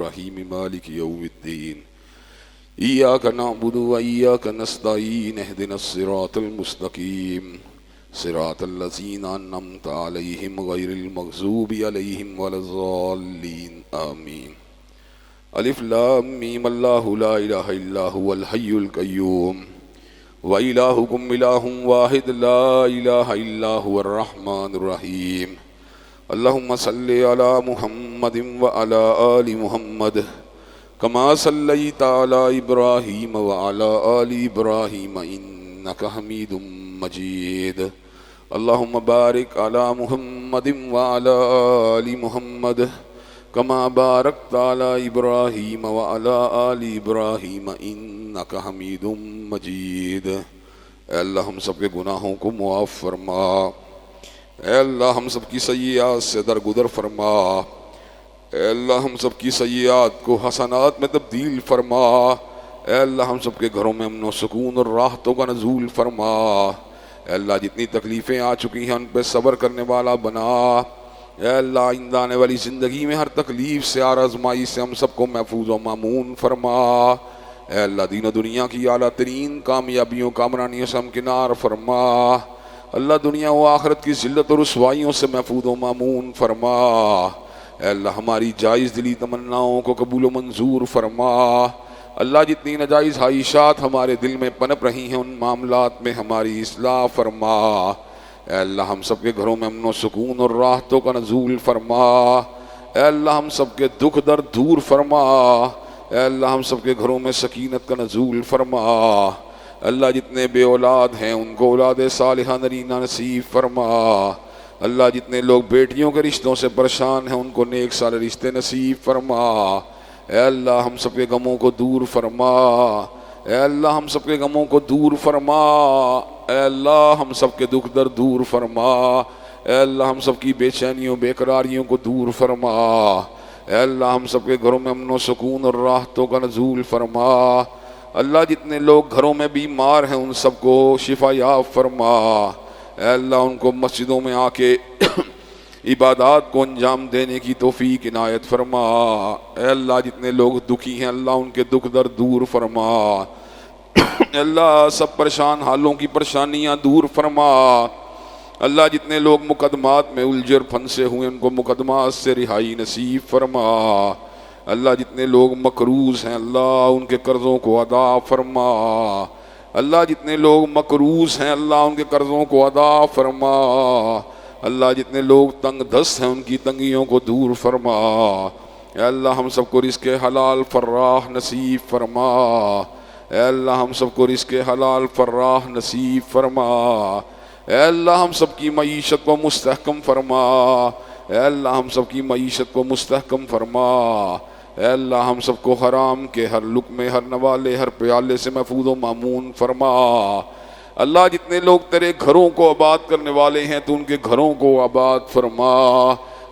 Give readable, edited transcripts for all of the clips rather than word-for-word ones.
الرحيم مالك يوم الدين إياك نعبد وإياك نستعين اهدنا الصراط المستقيم صراط الذين أنعمت عليهم غير المغضوب عليهم ولا الضالين آمين. ألف لام ميم الله لا إله إلا هو الحي القيوم وإلهكم إله واحد لا إله إلا هو الرحمن الرحيم. اللهم صل على محمد وعلى آل محمد كما صليت على إبراهيم وعلى آل إبراهيم إنك حميد مجيد. اللهم بارك على محمد وعلى آل محمد كما باركت على إبراهيم وعلى آل إبراهيم إنك حميد مجيد. اے اللہ ہم سب کے گناہوں کو معاف فرما، اے اللہ ہم سب کی سیئات سے درگزر فرما، اے اللہ ہم سب کی سیئات کو حسنات میں تبدیل فرما، اے اللہ ہم سب کے گھروں میں امن و سکون اور راحتوں کا نزول فرما، اے اللہ جتنی تکلیفیں آ چکی ہیں ان پہ صبر کرنے والا بنا، اے اللہ آئندہ آنے والی زندگی میں ہر تکلیف سے اور آزمائی سے ہم سب کو محفوظ و مامون فرما، اے اللہ دین و دنیا کی اعلیٰ ترین کامیابیوں کامرانیوں سے ہمکنار فرما، اللہ دنیا و آخرت کی ذلت اور رسوائیوں سے محفوظ و مامون فرما، اے اللہ ہماری جائز دلی تمناؤں کو قبول و منظور فرما، اللہ جتنی ناجائز خواہشات ہمارے دل میں پنپ رہی ہیں ان معاملات میں ہماری اصلاح فرما، اے اللہ ہم سب کے گھروں میں امن و سکون اور راحتوں کا نزول فرما، اے اللہ ہم سب کے دکھ درد دور فرما، اے اللہ ہم سب کے گھروں میں سکینت کا نزول فرما، اللہ جتنے بے اولاد ہیں ان کو اولاد صالحہ نرینہ نصیب فرما، اللہ جتنے لوگ بیٹیوں کے رشتوں سے پریشان ہیں ان کو نیک سال رشتے نصیب فرما، اے اللہ ہم سب کے غموں کو دور فرما، اے اللہ ہم سب کے غموں کو دور فرما، اے اللہ ہم سب کے دکھ درد دور فرما، اے اللہ ہم سب کی بے چینیوں بے قراریوں کو دور فرما، اے اللہ ہم سب کے گھروں میں امن و سکون اور راحتوں کا نزول فرما، اللہ جتنے لوگ گھروں میں بیمار ہیں ان سب کو شفا یاب فرما، اے اللہ ان کو مسجدوں میں آ کے عبادات کو انجام دینے کی توفیق عنایت فرما، اے اللہ جتنے لوگ دکھی ہیں اللہ ان کے دکھ درد دور فرما، اے اللہ سب پریشان حالوں کی پریشانیاں دور فرما، اللہ جتنے لوگ مقدمات میں الجھے اور پھنسے ہوئے ان کو مقدمات سے رہائی نصیب فرما، اللہ جتنے لوگ مقروض ہیں اللہ ان کے قرضوں کو ادا فرما، اللہ جتنے لوگ مقروض ہیں اللہ ان کے قرضوں کو ادا فرما، اللہ جتنے لوگ تنگ دست ہیں ان کی تنگیوں کو دور فرما، اے اللہ ہم سب کو رزق حلال فراح نصیب فرما، اے اللہ ہم سب کو رزق حلال فراح نصیب فرما، اے اللہ ہم سب کی معیشت کو مستحکم فرما، اے اللہ ہم سب کی معیشت کو مستحکم فرما، اے اللہ ہم سب کو حرام کے ہر لقمے ہر نوالے ہر پیالے سے محفوظ و مامون فرما، اللہ جتنے لوگ تیرے گھروں کو آباد کرنے والے ہیں تو ان کے گھروں کو آباد فرما،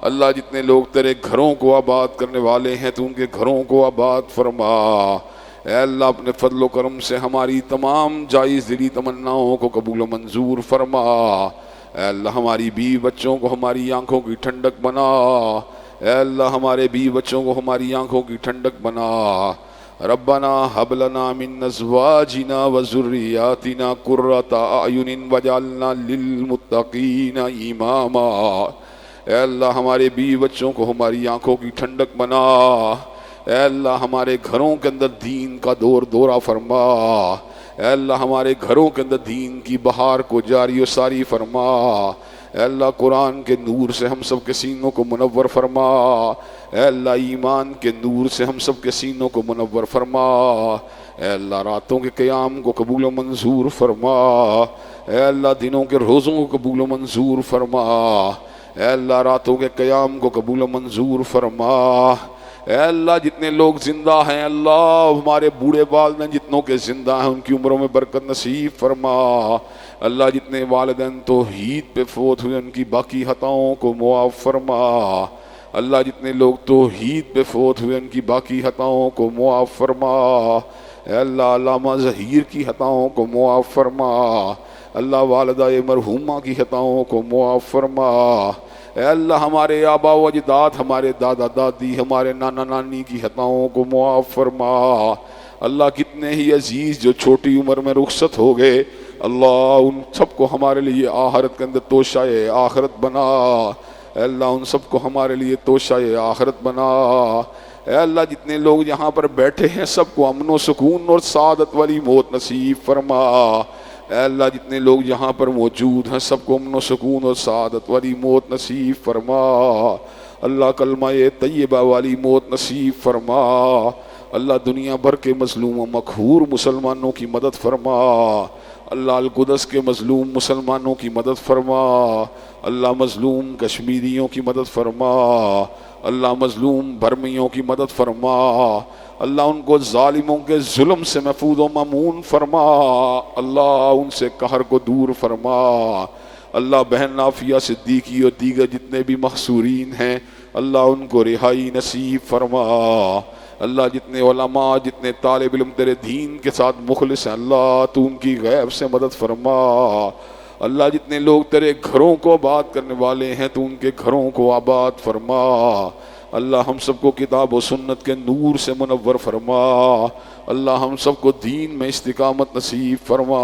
اللہ جتنے لوگ تیرے گھروں کو آباد کرنے والے ہیں تو ان کے گھروں کو آباد فرما، اے اللہ اپنے فضل و کرم سے ہماری تمام جائز دلی تمناؤں کو قبول و منظور فرما، اے اللہ ہماری بیوی بچوں کو ہماری آنکھوں کی ٹھنڈک بنا، اے اللہ ہمارے بیوی بچوں کو ہماری آنکھوں کی ٹھنڈک بنا، ربنا هب لنا من ازواجنا وذرياتنا قرة اعین واجعلنا للمتقین اماما، اے اللہ ہمارے بیوی بچوں کو ہماری آنکھوں کی ٹھنڈک بنا، اے اللہ ہمارے گھروں کے اندر دین کا دورہ فرما، اے اللہ ہمارے گھروں کے اندر دین کی بہار کو جاری و ساری فرما، اے اللہ قرآن کے نور سے ہم سب کے سینوں کو منور فرما، اے اللہ ایمان کے نور سے ہم سب کے سینوں کو منور فرما، اے اللہ راتوں کے قیام کو قبول و منظور فرما، اے اللہ دنوں کے روزوں کو قبول و منظور فرما، اے اللہ راتوں کے قیام کو قبول و منظور فرما، اے اللہ جتنے لوگ زندہ ہیں اللہ ہمارے بوڑھے والدین جتنوں کے زندہ ہیں ان کی عمروں میں برکت نصیب فرما، اللہ جتنے والدین توحید پہ فوت ہوئے ان کی باقی خطاؤں کو معاف فرما، اللہ جتنے لوگ توحید پہ فوت ہوئے ان کی باقی خطاؤں کو معاف فرما، اے اللہ علامہ ظہیر کی خطاؤں کو معاف فرما، اللہ والدہ مرحومہ کی خطاؤں کو معاف فرما، اے اللہ ہمارے آبا و اجداد، ہمارے دادا دادی، ہمارے نانا نانی کی خطاؤں کو معاف فرما۔ اللہ کتنے ہی عزیز جو چھوٹی عمر میں رخصت ہو گئے، اللہ ان سب کو ہمارے لیے آخرت کے اندر توشہ آخرت بنا۔ اے اللہ ان سب کو ہمارے لیے توشہ آخرت بنا۔ اے اللہ جتنے لوگ یہاں پر بیٹھے ہیں سب کو امن و سکون اور سعادت والی موت نصیب فرما۔ اے اللہ جتنے لوگ یہاں پر موجود ہیں سب کو امن و سکون اور سعادت والی موت نصیب فرما۔ اللہ کلمہ طیبہ والی موت نصیب فرما۔ اللہ دنیا بھر کے مظلوم و مقہور مسلمانوں کی مدد فرما۔ اللہ القدس کے مظلوم مسلمانوں کی مدد فرما۔ اللہ مظلوم کشمیریوں کی مدد فرما۔ اللہ مظلوم برمیوں کی مدد فرما۔ اللہ ان کو ظالموں کے ظلم سے محفوظ و مامون فرما۔ اللہ ان سے قہر کو دور فرما۔ اللہ بہن نافیہ صدیقی اور دیگر جتنے بھی محصورین ہیں اللہ ان کو رہائی نصیب فرما۔ اللہ جتنے علماء جتنے طالب علم تیرے دین کے ساتھ مخلص ہیں اللہ تو ان کی غیب سے مدد فرما۔ اللہ جتنے لوگ تیرے گھروں کو آباد کرنے والے ہیں تو ان کے گھروں کو آباد فرما۔ اللہ ہم سب کو کتاب و سنت کے نور سے منور فرما۔ اللہ ہم سب کو دین میں استقامت نصیب فرما۔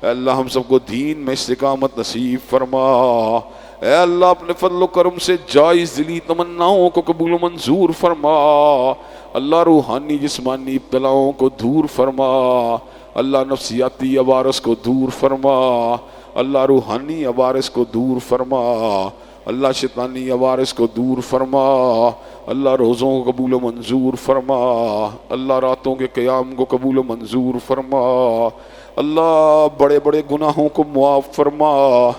اے اللہ ہم سب کو دین میں استقامت نصیب فرما۔ اے اللہ اپنے فضل و کرم سے جائز دلی تمناؤں کو قبول و منظور فرما۔ اللہ روحانی جسمانی ابتلاؤں کو دور فرما۔ اللہ نفسیاتی عوارض کو دور فرما۔ اللہ روحانی عوارض کو دور فرما۔ اللہ شیطانی عوارض کو دور فرما۔ اللہ روزوں کو قبول و منظور فرما۔ اللہ راتوں کے قیام کو قبول و منظور فرما۔ اللہ بڑے بڑے گناہوں کو معاف فرما۔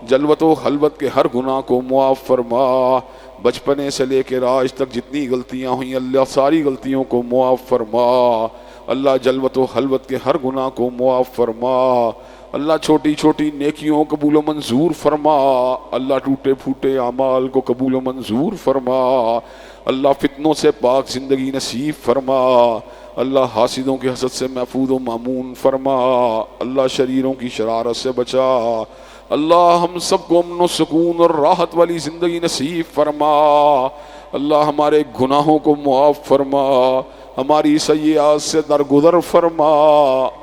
جلوت و خلوت کے ہر گناہ کو معاف فرما۔ بچپنے سے لے کے آج تک جتنی غلطیاں ہوئیں اللہ ساری غلطیوں کو معاف فرما۔ اللہ جلوت و خلوت کے ہر گناہ کو معاف فرما۔ اللہ چھوٹی چھوٹی نیکیوں کو قبول و منظور فرما۔ اللہ ٹوٹے پھوٹے اعمال کو قبول و منظور فرما۔ اللہ فتنوں سے پاک زندگی نصیب فرما۔ اللہ حاسدوں کے حسد سے محفوظ و مامون فرما۔ اللہ شریروں کی شرارت سے بچا۔ اللہ ہم سب کو امن و سکون اور راحت والی زندگی نصیب فرما۔ اللہ ہمارے گناہوں کو معاف فرما۔ ہماری سیئات سے درگزر فرما۔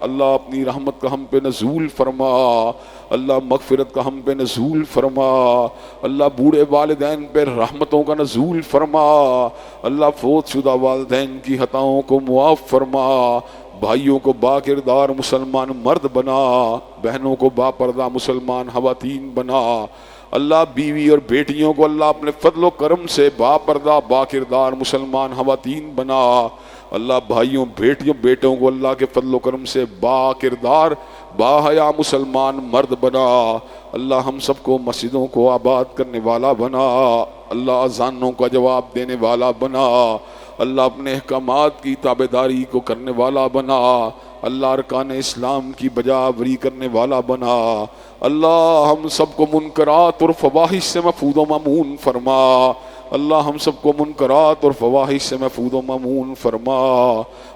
اللہ اپنی رحمت کا ہم پہ نزول فرما۔ اللہ مغفرت کا ہم پہ نزول فرما۔ اللہ بوڑھے والدین پہ رحمتوں کا نزول فرما۔ اللہ فوت شدہ والدین کی خطاؤں کو معاف فرما۔ بھائیوں کو با کردار مسلمان مرد بنا، بہنوں کو با پردہ مسلمان خواتین بنا۔ اللہ بیوی اور بیٹیوں کو اللہ اپنے فضل و کرم سے با پردہ با کردار مسلمان خواتین بنا۔ اللہ بھائیوں بیٹیوں بیٹوں کو اللہ کے فضل و کرم سے با کردار با حیا مسلمان مرد بنا۔ اللہ ہم سب کو مسجدوں کو آباد کرنے والا بنا۔ اللہ اذانوں کا جواب دینے والا بنا۔ اللہ اپنے احکامات کی تابعداری کو کرنے والا بنا۔ اللہ ارکان اسلام کی بجاوری کرنے والا بنا۔ اللہ ہم سب کو منکرات اور فواحش سے محفوظ و مامون فرما۔ اللہ ہم سب کو منکرات اور فواحش سے محفوظ و مامون فرما۔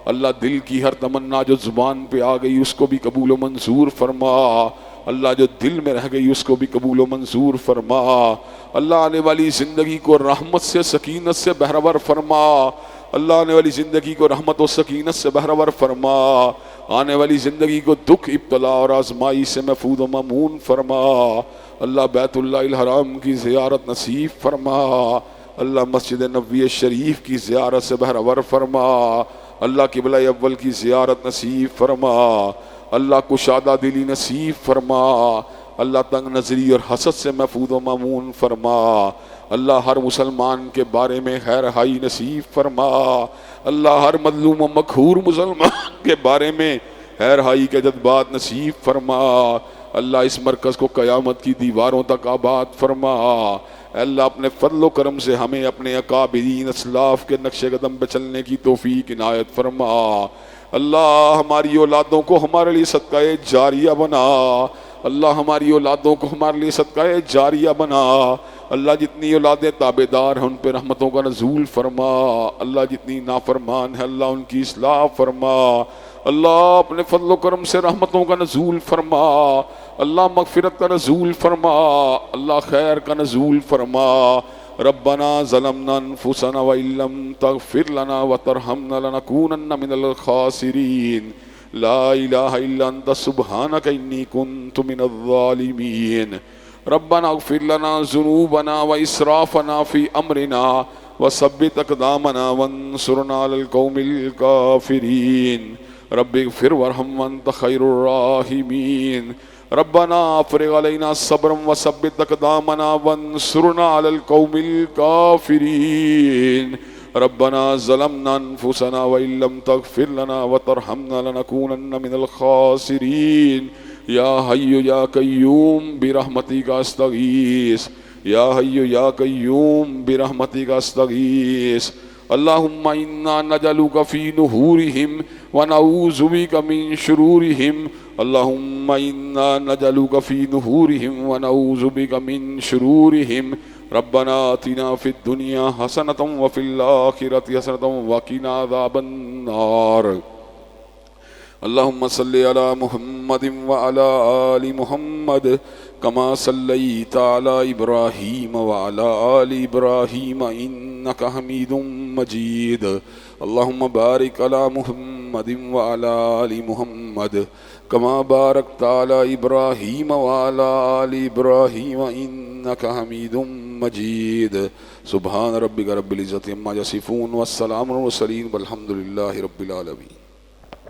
اللہ دل کی ہر تمنا جو زبان پہ آ گئی اس کو بھی قبول و منظور فرما۔ اللہ جو دل میں رہ گئی اس کو بھی قبول و منظور فرما۔ اللہ آنے والی زندگی کو رحمت سے سکینت سے بہرور فرما۔ اللہ آنے والی زندگی کو رحمت و سکینت سے بہرور فرما۔ آنے والی زندگی کو دکھ ابتلا اور آزمائی سے محفوظ و مامون فرما۔ اللہ بیت اللہ الحرام کی زیارت نصیب فرما۔ اللہ مسجد نبوی شریف کی زیارت سے بہرور فرما۔ اللہ قبلہ اول کی زیارت نصیب فرما۔ اللہ کشادہ دلی نصیب فرما۔ اللہ تنگ نظری اور حسد سے محفوظ و مامون فرما۔ اللہ ہر مسلمان کے بارے میں خیر ہائی نصیب فرما۔ اللہ ہر مظلوم و مقہور مسلمان کے بارے میں خیر ہائی کے جذبات نصیب فرما۔ اللہ اس مرکز کو قیامت کی دیواروں تک آباد فرما۔ اللہ اپنے فضل و کرم سے ہمیں اپنے اکابرین اسلاف کے نقش قدم پہ چلنے کی توفیق عنایت فرما۔ اللہ ہماری اولادوں کو ہمارے لیے صدقہ جاریہ بنا۔ اللہ ہماری اولادوں کو ہمارے لیے صدقہ جاریہ بنا، اللہ جتنی اولادیں تابعدار ہیں ان پہ رحمتوں کا نزول فرما، اللہ جتنی نافرمان ہے اللہ ان کی اصلاح فرما، اللہ اپنے فضل و کرم سے رحمتوں کا نزول فرما، اللہ مغفرت کا نزول فرما، اللہ خیر کا نزول فرما۔ ربنا ظلمنا انفسنا وان لم تغفر لنا وترحمنا لنكونن من الخاسرين لا الہ الا انت سبحانك انی كنت من الظالمین۔ ربنا اغفر لنا ذنوبنا واسرافنا في امرنا وثبت اقدامنا وانصرنا على القوم الكافرين۔ رب اغفر وارحم وانت خیر الراحمین۔ ربنا افرغ علينا صبرا وثبت اقدامنا وانصرنا على القوم الكافرين۔ ربنا ظلمنا انفسنا وان لم تغفر لنا وترحمنا لنكونن من الخاسرين۔ یا حی یا قیوم برحمتک استغیث، یا حی یا قیوم برحمتک استغیث۔ اللہم انا نجعلک فی نحورہم ونعوذ بک من شرورہم، اللہم انا نجعلک فی نحورہم ونعوذ بک من شرورہم۔ ربنا آتنا فی الدنیا حسنۃ وفی الآخرۃ حسنۃ وقنا عذاب النار۔ اللہم صلی علی محمد وعلی آل محمد کما صلیت علی ابراہیم وعلی آل ابراہیم انک حمید مجید۔ اللہم بارک علی محمد وعلی آل محمد کما بارکت علی ابراہیم وعلی آل ابراہیم انک حمید مجید۔ سبحان ربک رب العزت عما یصفون والسلام علی المرسلین والحمد للہ رب العالمین۔